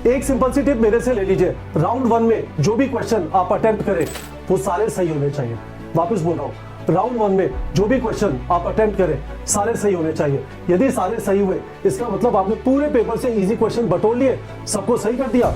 एक सिंपल सी टिप मेरे से ले लीजिए, राउंड 1 में जो भी क्वेश्चन आप अटेम्प्ट करें वो सारे सही होने चाहिए। वापस बोल रहा हूं, राउंड 1 में जो भी क्वेश्चन आप अटेम्प्ट करें सारे सही होने चाहिए। यदि सारे सही हुए इसका मतलब आपने पूरे पेपर से इजी क्वेश्चन बटोर लिए, सबको सही कर दिया।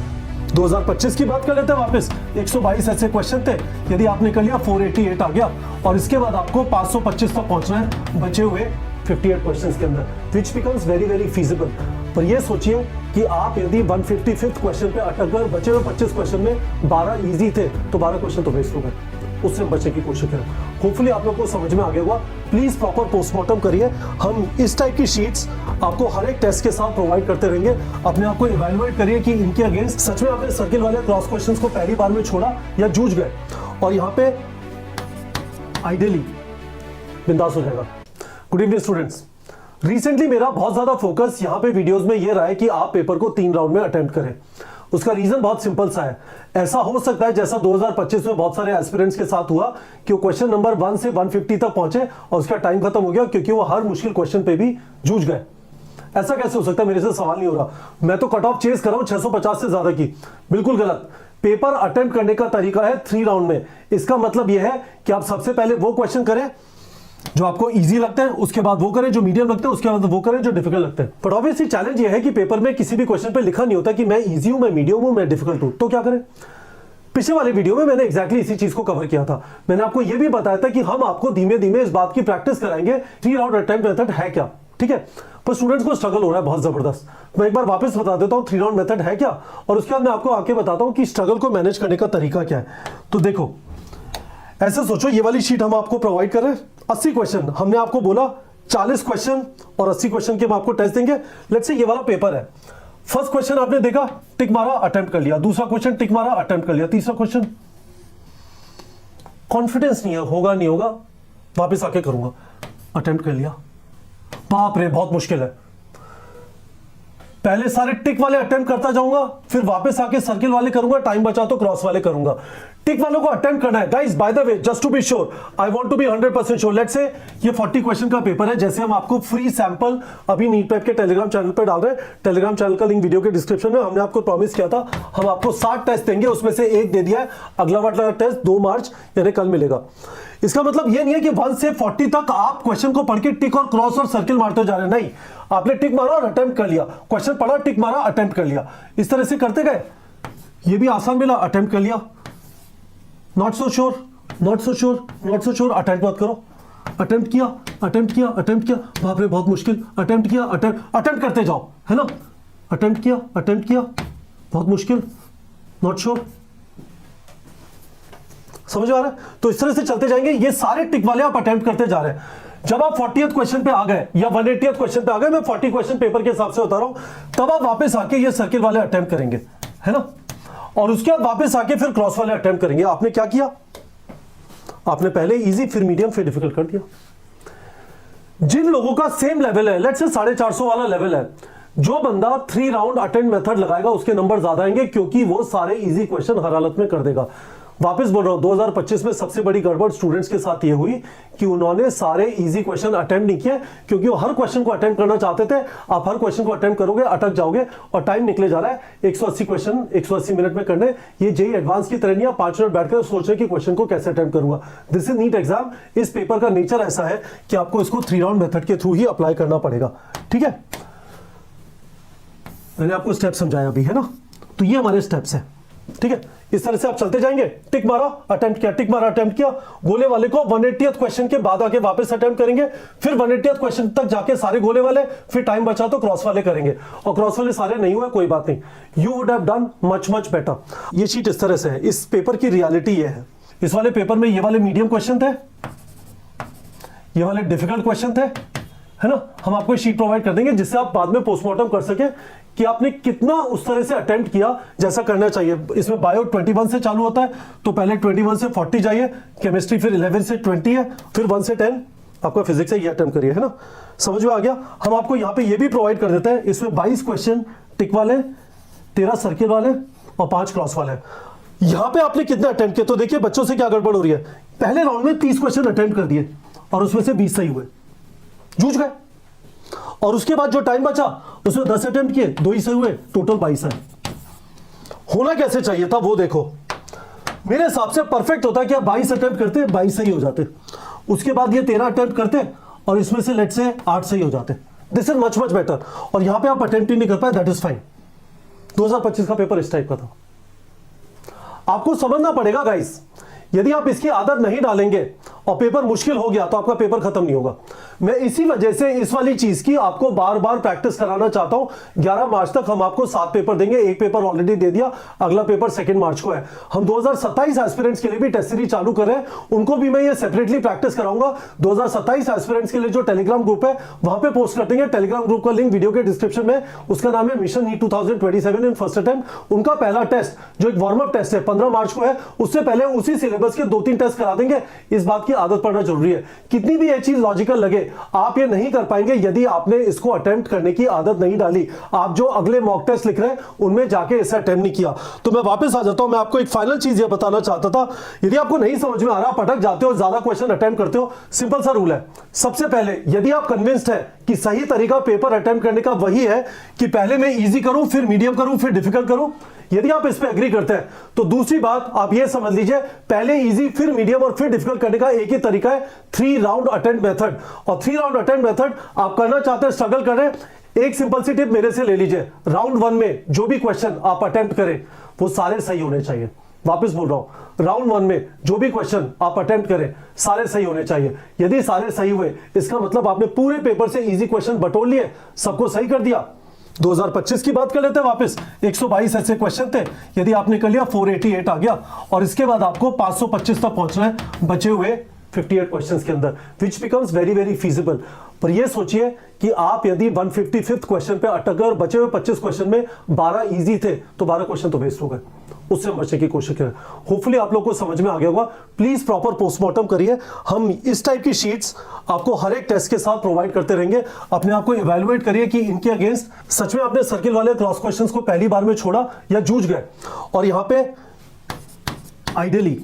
2025 की बात कर लेते हैं वापस, 122 ऐसे क्वेश्चन थे, यदि आपने कर लिया 488 आ गया, और इसके बाद आपको 525 तक पहुंचना है बचे हुए 58 क्वेश्चंस के अंदर, which becomes very very feasible. पर ये सोचिए कि आप यदि 155th क्वेश्चन पे अटक गए, बचे हुए 25 क्वेश्चन में 12 इजी थे, तो 12 क्वेश्चन तो वेस्ट हो गए। उससे बचने की कोशिश करें। होपफुली आप लोग को समझ में आ गया होगा। प्लीज प्रॉपर पोस्टमार्टम करिए। हम इस टाइप की शीट्स आपको हर एक टेस्ट के साथ प्रोवाइड करते रहेंगे। अपने आप को इवैल्यूएट करिए कि इनके अगेंस्ट सच में आपने सर्किल वाले क्रॉस क्वेश्चंस को पहली बार में छोड़ा या जूझ गए, और यहाँ पे आइडियली बिंदास हो जाएगा। Good evening students. रिसेंटली मेरा बहुत ज्यादा फोकस यहाँ पे वीडियोस में ये रहा है कि आप पेपर को 3 राउंड में अटेम्प्ट करें। उसका रीजन बहुत सिंपल सा है। ऐसा हो सकता है जैसा 2025 में बहुत सारे एस्पिरेंट्स के साथ हुआ कि वो क्वेश्चन नंबर 1 से 150 तक पहुंचे और उसका टाइम खत्म हो गया क्योंकि वो हर मुश्किल क्वेश्चन पे भी जूझ गए। ऐसा कैसे हो सकता है? मेरे से सवाल नहीं हो रहा। मैं तो कट ऑफ चेस कर रहा हूं 650 से ज्यादा की। बिल्कुल गलत। पेपर अटेम्प्ट करने का तरीका है 3 राउंड में। इसका मतलब यह है कि आप सबसे पहले वो क्वेश्चन करें जो आपको इजी लगता है, उसके बाद वो करें जो मीडियम लगता है, उसके बाद वो करें जो डिफिकल्ट लगता है। बट ऑब्वियसली चैलेंज ये है कि पेपर में किसी भी क्वेश्चन पे लिखा नहीं होता कि मैं इजी हूं, मैं मीडियम हूं, मैं डिफिकल्ट हूं। तो क्या करें? पिछले वाले वीडियो में मैंने एग्जैक्टली इसी चीज को कवर किया था। मैंने आपको यह भी बताया था कि हम आपको धीमे धीमे इस बात की प्रैक्टिस कराएंगे 3 राउंड अटेम्प्ट मेथड है क्या। ठीक है, पर स्टूडेंट्स को स्ट्रगल हो रहा है बहुत जबरदस्त। मैं एक बार वापस बता देता हूं 3 राउंड मेथड है क्या, और उसके बाद मैं आपको आके बताता हूं कि स्ट्रगल को मैनेज करने का तरीका क्या है। तो देखो, ऐसे सोचो, ये वाली शीट हम आपको प्रोवाइड कर रहे हैं। 80 क्वेश्चन हमने आपको बोला, 40 क्वेश्चन और 80 क्वेश्चन के हम आपको टेस्ट देंगे। लेट्स से ये वाला पेपर है। फर्स्ट क्वेश्चन आपने देखा, टिक मारा, अटेम्प्ट कर लिया। दूसरा क्वेश्चन टिक मारा, अटेम्प्ट कर लिया। तीसरा क्वेश्चन कॉन्फिडेंस नहीं है, होगा नहीं होगा, वापस आके करूंगा, अटेम्प्ट कर लिया। बाप रे, बहुत मुश्किल है। पहले सारे टिक वाले अटेम्प्ट करता जाऊंगा, फिर वापस आके सर्किल वाले करूंगा, टाइम बचा तो क्रॉस वाले करूंगा। टिक वालों को अटेम्प्ट करना है। Guys, by the way, just to be sure, I want to be 100% sure. Let's say ये 40 क्वेश्चन का पेपर है। जैसे हम आपको फ्री सैंपल अभी नीट पैप के टेलीग्राम चैनल पर डाल रहे हैं। टेलीग्राम चैनल का लिंक वीडियो के डिस्क्रिप्शन में। हमने आपको प्रॉमिस किया था हम आपको 60 टेस्ट देंगे, उसमें से एक दे दिया है। अगला वाला टेस्ट 2 मार्च यानी कल मिलेगा। इसका मतलब ये नहीं है कि 1 से 40 तक आप क्वेश्चन को पढ़ के टिक और क्रॉस और सर्किल मारते जा रहे हैं। नहीं, आपने टिक मारा और अटेम्प्ट कर लिया, क्वेश्चन पढ़ा, टिक मारा, अटेम्प्ट कर लिया, इस तरह से करते गए। ये भी आसान मिला, अटेम्प्ट कर लिया। Not so sure, not so sure, not so sure, attempt मत करो। अटेम्प्ट किया, अटेम्प्ट किया, अटेम्प्ट किया, बाप रे बहुत मुश्किल, अटेम्प्ट किया, अटेम्प्ट करते जाओ, है ना। अटेम्प्ट किया, अटेम्प्ट किया, बहुत मुश्किल, नॉट श्योर। समझ आ रहा है? तो इस तरह से चलते जाएंगे। ये सारे टिक वाले आप अटेम्प्ट करते जा रहे हैं। जब आप 40th क्वेश्चन पे आ गए या 180th क्वेश्चन पे आ गए, मैं 40 क्वेश्चन पेपर के हिसाब से बता रहा हूं, तब आप वापस आके ये सर्किल वाले अटेम्प्ट करेंगे, है ना। और उसके बाद वापस आके फिर क्रॉस वाले अटेम्प्ट करेंगे। आपने क्या किया? आपने पहले इजी, फिर मीडियम, फिर डिफिकल्ट कर दिया। जिन लोगों का सेम लेवल है, लेट्स से 450 वाला लेवल है, जो बंदा 3 राउंड अटेम्प्ट मेथड लगाएगा उसके नंबर ज्यादा आएंगे, क्योंकि वो सारे इजी क्वेश्चन हर हालत में कर देगा। वापस बोल रहा हूं, 2025 में सबसे बड़ी गड़बड़ स्टूडेंट्स के साथ ये हुई कि उन्होंने सारे इजी क्वेश्चन अटेम्प्ट नहीं किए, क्योंकि वो हर क्वेश्चन को अटेम्प्ट करना चाहते थे। आप हर क्वेश्चन को अटेम्प्ट करोगे, अटक जाओगे, और टाइम निकले जा रहा है 180 क्वेश्चन 180 मिनट में करने। ये जेईई एडवांस की तरह नहीं है 5 मिनट बैठकर सोच रहे कि क्वेश्चन को कैसे अटेम्प्ट करूंगा। This is NEET exam. इस पेपर का नेचर ऐसा है कि आपको इसको 3 राउंड मेथड के थ्रू ही अप्लाई करना पड़ेगा। ठीक है, मैंने आपको स्टेप समझाया अभी, है ना। तो ये हमारे स्टेप्स हैं। ठीक है, इस तरह से आप चलते जाएंगे। टिक मारा, अटेम्प्ट किया, टिक मारा, अटेम्प्ट किया। गोले वाले को 180th क्वेश्चन के बाद आके वापस अटेम्प्ट करेंगे, फिर 180th क्वेश्चन तक जाके सारे गोले वाले, फिर टाइम बचा तो क्रॉस वाले करेंगे। और क्रॉस वाले सारे नहीं हुए, कोई बात नहीं, you would have done much much better. ये शीट इस तरह से है। इस पेपर की रियलिटी ये है। इस वाले पेपर में ये वाले मीडियम क्वेश्चन थे, ये वाले डिफिकल्ट क्वेश्चन थे, है ना। हम आपको शीट प्रोवाइड कर देंगे जिससे आप बाद में पोस्टमार्टम कर सके कि आपने कितना उस तरह से अटेम्प्ट किया जैसा करना चाहिए। इसमें बायो 21 से चालू होता है, तो पहले 21 से 40 जाइए, केमिस्ट्री फिर 11 से 20 है, फिर 1 से 10 आपका फिजिक्स है, ये अटेम्प्ट करिए, है ना। समझ में आ गया? हम आपको यहाँ पे ये भी प्रोवाइड कर देते हैं। इसमें 22 क्वेश्चन टिक वाले, 13 सर्किल वाले और 5 क्रॉस वाले। यहाँ पे आपने कितने अटेम्प्ट किए? तो देखिए बच्चों से क्या गड़बड़ हो रही है। पहले राउंड में 30 क्वेश्चन अटेम्प्ट कर दिए और उसमें से 20 सही हुए, जूझ गए। और उसके बाद जो टाइम बचा उसमें 10 अटेम्प्ट किए, 2 ही सही हुए, टोटल 22 है। होना कैसे चाहिए था वो देखो। मेरे हिसाब से परफेक्ट होता है कि आप 22 अटेम्प्ट करते, 22 सही हो जाते, उसके बाद ये 13 अटेम्प्ट करते और इसमें से लेट से 8 सही हो जाते। This is much much better. और यहां पे आप अटेम्प्ट ही नहीं कर पाए, दैट इज फाइन। 2025 का पेपर इस टाइप का था। आपको समझना पड़ेगा गाइस, यदि आप इसकी आदत नहीं डालेंगे और पेपर मुश्किल हो गया तो आपका पेपर खत्म नहीं होगा। मैं इसी वजह से इस वाली चीज की आपको बार बार प्रैक्टिस कराना चाहता हूं। 11 मार्च तक हम आपको 7 पेपर देंगे, एक पेपर ऑलरेडी दे दिया, अगला पेपर 2 मार्च को है। हम 2027 एस्पिरेंट्स के लिए भी टेस्ट सीरीज चालू कर रहे हैं, उनको भी मैं ये सेपरेटली प्रैक्टिस कराऊंगा। 2027 एस्पिरेंट्स के लिए जो टेलीग्राम ग्रुप है वहां पे पोस्ट कर देंगे। टेलीग्राम ग्रुप का लिंक वीडियो के डिस्क्रिप्शन में, उसका नाम है mission NEET 2027 in first attempt. उनका पहला टेस्ट जो एक वार्म अप टेस्ट है 15 मार्च को है, उससे पहले उसी सिलेबस के 2-3 टेस्ट करा देंगे। इस बात की आदत पड़ना जरूरी है। कितनी भी ये चीज लॉजिकल लगे, आप ये नहीं कर पाएंगे यदि आपने इसको अटेम्प्ट करने की आदत नहीं डाली। आप जो अगले मॉक टेस्ट लिख रहे हैं उनमें जाके इसे अटेम्प्ट नहीं किया। तो मैं वापस आ जाता हूं, मैं आपको एक फाइनल चीज ये बताना चाहता था। यदि आपको नहीं समझ में आ रहा, पटक जाते हो, ज्यादा क्वेश्चन अटेम्प्ट करते हो, सिंपल सा रूल है। सबसे पहले यदि आप कन्विंस्ड है कि सही तरीका पेपर अटेम्प्ट करने का वही है कि पहले मैं इजी करूं, फिर मीडियम करूं, फिर डिफिकल्ट करूं, यदि आप इस पे एग्री करते हैं तो दूसरी बात आप ये समझ लीजिए, पहले इजी फिर मीडियम और फिर डिफिकल्ट करने का एक ही तरीका है, 3 राउंड अटेम्प्ट मेथड। और 3 राउंड अटेम्प्ट मेथड आप करना चाहते हैं, स्ट्रगल कर रहे हैं, एक सिंपल सी टिप मेरे से ले लीजिए। राउंड 1 में जो भी क्वेश्चन आप अटेम्प्ट करें वो सारे सही होने चाहिए। वापस बोल रहा हूं, राउंड 1 में जो भी क्वेश्चन आप अटेम्प्ट करें सारे सही होने चाहिए। यदि सारे सही हुए इसका मतलब आपने पूरे पेपर से इजी क्वेश्चन बटोर लिए, सबको सही कर दिया। 2025 की बात कर लेते हैं वापस, 122 ऐसे क्वेश्चन थे, यदि आपने कर लिया 488 आ गया, और इसके बाद आपको 525 तक पहुंचना है बचे हुए 58 क्वेश्चंस के अंदर, which becomes very very feasible. पर ये सोचिए कि आप यदि 155th क्वेश्चन पे अटक गए और बचे हुए 25 क्वेश्चन में 12 इजी थे तो 12 क्वेश्चन तो वेस्ट हो गए। उससे बचने की कोशिश करें। होपफुली आप लोग को समझ में आ गया होगा। प्लीज प्रॉपर पोस्टमार्टम करिए। हम इस टाइप की शीट्स आपको हर एक टेस्ट के साथ प्रोवाइड करते रहेंगे। अपने आप को इवैल्यूएट करिए कि इनके अगेंस्ट सच में आपने सर्किल वाले क्रॉस क्वेश्चंस को पहली बार में छोड़ा या जूझ गए, और यहां पे आइडियली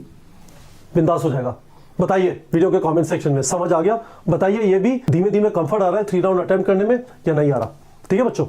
बिंदास हो जाएगा। बताइए वीडियो के कमेंट सेक्शन में, समझ आ गया? बताइए ये भी धीमे धीमे कंफर्ट आ रहा है 3 राउंड अटेम्प्ट करने में या नहीं आ रहा? ठीक है बच्चों।